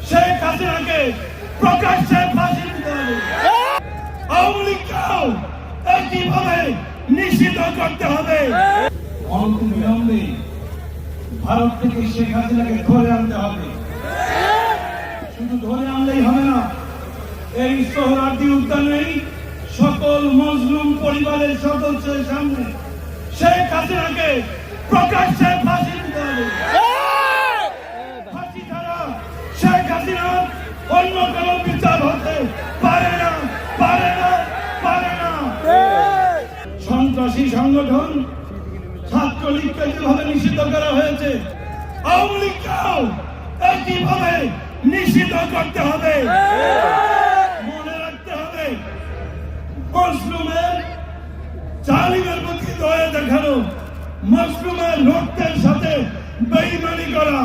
শেখ হাসিনাকে প্রকাশ্যে ফাঁসি দিতে হবে। আওয়ামী লীগকেও একইভাবে নিষিদ্ধ করতে হবে। অনতিবিলম্বে ভারত থেকে শেখ হাসিনাকে ধরে আনতে হবে। শুধু ধরে আনলেই হবে না, এই সোহরাওয়ার্দী উদ্যানেই সকল মজলুম পরিবারের সদস্যের সামনে শেখ হাসিনাকে প্রকাশ্যে ফাঁসি দিতে হবে। ফাঁসি ছাড়া শেখ হাসিনার অন্য কোনো বিচার হতে পারে না, পারে না, পারে না। সন্ত্রাসী সংগঠন ছাত্রলীগকে যেভাবে নিষিদ্ধ করা হয়েছে, আওয়ামী লীগকেও একইভাবে নিষিদ্ধ করতে হবে। মনে রাখতে হবে, মজলুমের জালিমের প্রতি দয়া দেখানো, মজলুমের রক্তের সাথে বেঈমানি করা